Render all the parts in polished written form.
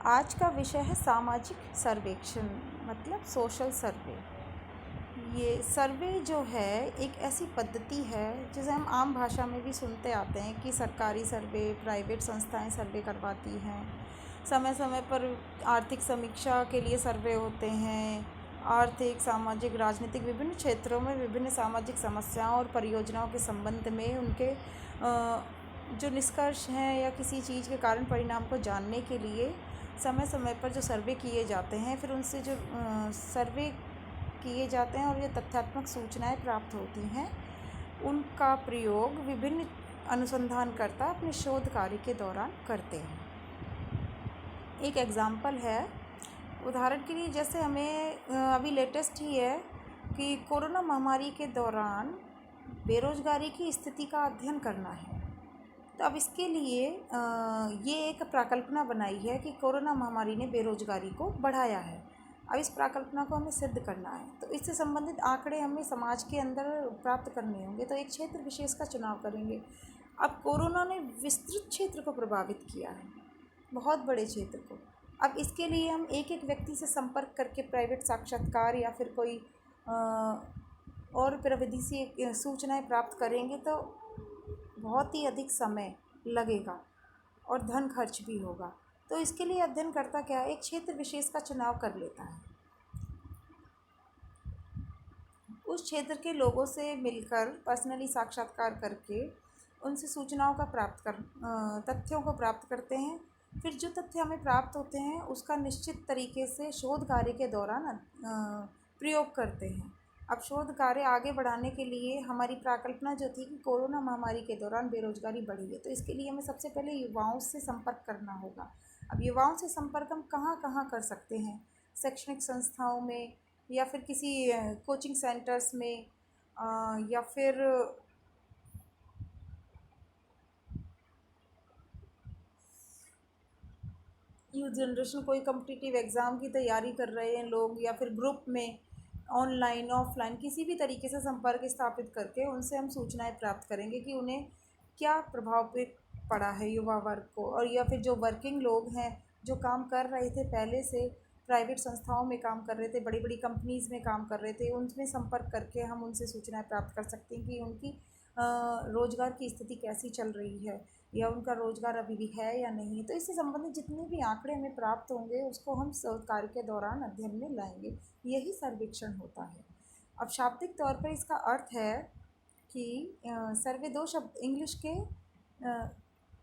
आज का विषय है सामाजिक सर्वेक्षण मतलब सोशल सर्वे। ये सर्वे जो है एक ऐसी पद्धति है जिसे हम आम भाषा में भी सुनते आते हैं कि सरकारी सर्वे, प्राइवेट संस्थाएं सर्वे करवाती हैं। समय समय पर आर्थिक समीक्षा के लिए सर्वे होते हैं। आर्थिक, सामाजिक, राजनीतिक विभिन्न क्षेत्रों में विभिन्न सामाजिक समस्याओं और परियोजनाओं के संबंध में उनके जो निष्कर्ष हैं या किसी चीज़ के कारण परिणाम को जानने के लिए समय समय पर जो सर्वे किए जाते हैं, फिर उनसे जो सर्वे किए जाते हैं और ये तथ्यात्मक सूचनाएं प्राप्त होती हैं, उनका प्रयोग विभिन्न अनुसंधानकर्ता अपने शोध कार्य के दौरान करते हैं। एक एग्ज़ाम्पल है, उदाहरण के लिए जैसे हमें अभी लेटेस्ट ही है कि कोरोना महामारी के दौरान बेरोज़गारी की स्थिति का अध्ययन करना है। तो अब इसके लिए ये एक प्राकल्पना बनाई है कि कोरोना महामारी ने बेरोज़गारी को बढ़ाया है। अब इस प्राकल्पना को हमें सिद्ध करना है, तो इससे संबंधित आंकड़े हमें समाज के अंदर प्राप्त करने होंगे। तो एक क्षेत्र विशेष का चुनाव करेंगे। अब कोरोना ने विस्तृत क्षेत्र को प्रभावित किया है, बहुत बड़े क्षेत्र को। अब इसके लिए हम एक एक व्यक्ति से संपर्क करके प्राइवेट साक्षात्कार या फिर कोई और प्रविधि से सूचनाएं प्राप्त करेंगे तो बहुत ही अधिक समय लगेगा और धन खर्च भी होगा। तो इसके लिए अध्ययनकर्ता क्या है, एक क्षेत्र विशेष का चुनाव कर लेता है। उस क्षेत्र के लोगों से मिलकर पर्सनली साक्षात्कार करके उनसे सूचनाओं का तथ्यों को प्राप्त करते हैं। फिर जो तथ्य हमें प्राप्त होते हैं उसका निश्चित तरीके से शोध कार्य के दौरान प्रयोग करते हैं। अब शोध कार्य आगे बढ़ाने के लिए हमारी प्राकल्पना जो थी कि कोरोना महामारी के दौरान बेरोजगारी बढ़ी है, तो इसके लिए हमें सबसे पहले युवाओं से संपर्क करना होगा। अब युवाओं से संपर्क हम कहाँ कहाँ कर सकते हैं, शैक्षणिक संस्थाओं में या फिर किसी कोचिंग सेंटर्स में या फिर यूथ जनरेशन कोई कॉम्पिटिटिव एग्ज़ाम की तैयारी कर रहे हैं लोग, या फिर ग्रुप में ऑनलाइन ऑफलाइन किसी भी तरीके से संपर्क स्थापित करके उनसे हम सूचनाएं प्राप्त करेंगे कि उन्हें क्या प्रभाव पड़ा है युवा वर्ग को, और या फिर जो वर्किंग लोग हैं जो काम कर रहे थे पहले से, प्राइवेट संस्थाओं में काम कर रहे थे, बड़ी बड़ी कंपनीज़ में काम कर रहे थे, उनमें संपर्क करके हम उनसे सूचनाएं प्राप्त कर सकते हैं कि उनकी रोज़गार की स्थिति कैसी चल रही है या उनका रोज़गार अभी भी है या नहीं। तो इससे संबंधित जितने भी आंकड़े हमें प्राप्त होंगे उसको हम शोध कार्य के दौरान अध्ययन में लाएंगे। यही सर्वेक्षण होता है। अब शाब्दिक तौर पर इसका अर्थ है कि सर्वे दो शब्द इंग्लिश के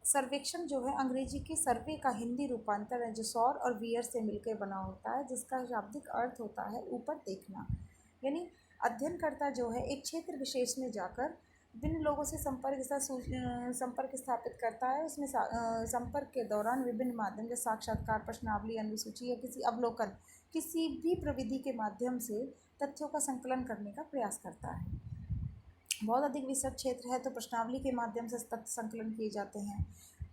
सर्वेक्षण जो है अंग्रेजी के सर्वे का हिंदी रूपांतर है जो सौर और वियर से मिलकर बना होता है, जिसका शाब्दिक अर्थ होता है ऊपर देखना। यानी अध्ययनकर्ता जो है एक क्षेत्र विशेष में जाकर विभिन्न लोगों से संपर्क स्थापित करता है। उसमें संपर्क के दौरान विभिन्न माध्यम जैसे साक्षात्कार, प्रश्नावली, अनुसूची या किसी अवलोकन, किसी भी प्रविधि के माध्यम से तथ्यों का संकलन करने का प्रयास करता है। बहुत अधिक विस्तृत क्षेत्र है तो प्रश्नावली के माध्यम से तथ्य संकलन किए जाते हैं।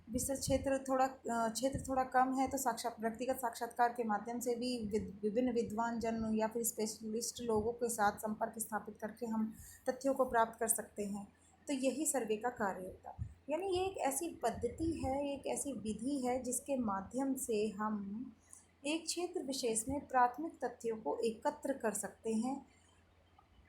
विस्तृत क्षेत्र थोड़ा कम है तो व्यक्तिगत साक्षात्कार के माध्यम से भी विभिन्न विद्वान जन या फिर स्पेशलिस्ट लोगों के साथ संपर्क स्थापित करके हम तथ्यों को प्राप्त कर सकते हैं। तो यही सर्वे का कार्य होता है। यानी ये एक ऐसी पद्धति है, एक ऐसी विधि है जिसके माध्यम से हम एक क्षेत्र विशेष में प्राथमिक तथ्यों को एकत्र कर सकते हैं,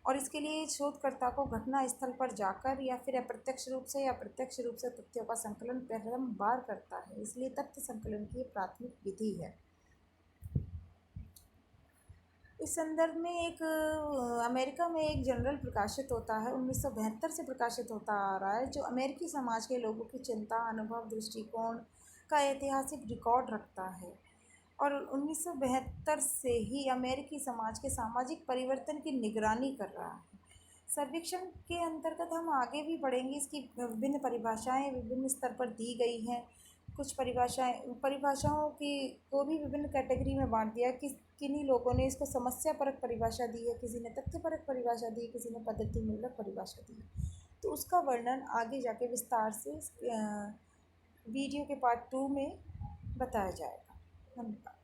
और इसके लिए शोधकर्ता को घटना स्थल पर जाकर या फिर अप्रत्यक्ष रूप से या प्रत्यक्ष रूप से तथ्यों का संकलन प्रथम बार करता है। इसलिए तथ्य संकलन की प्राथमिक विधि है। इस संदर्भ में एक अमेरिका में एक जर्नल प्रकाशित होता है, 1972 से प्रकाशित होता आ रहा है, जो अमेरिकी समाज के लोगों की चिंता, अनुभव, दृष्टिकोण का ऐतिहासिक रिकॉर्ड रखता है। और 1972 से ही अमेरिकी समाज के सामाजिक परिवर्तन की निगरानी कर रहा है। सर्वेक्षण के अंतर्गत हम आगे भी बढ़ेंगे। इसकी विभिन्न परिभाषाएं विभिन्न स्तर पर दी गई हैं। कुछ परिभाषाओं की को भी विभिन्न कैटेगरी में बांट दिया कि किन्हीं लोगों ने इसको समस्या परक परिभाषा दी है, किसी ने तथ्य परक परिभाषा दी है, किसी ने पद्धति मूलक परिभाषा दी है। तो उसका वर्णन आगे जाके विस्तार से वीडियो के पार्ट 2 में बताया जाएगा। धन्यवाद।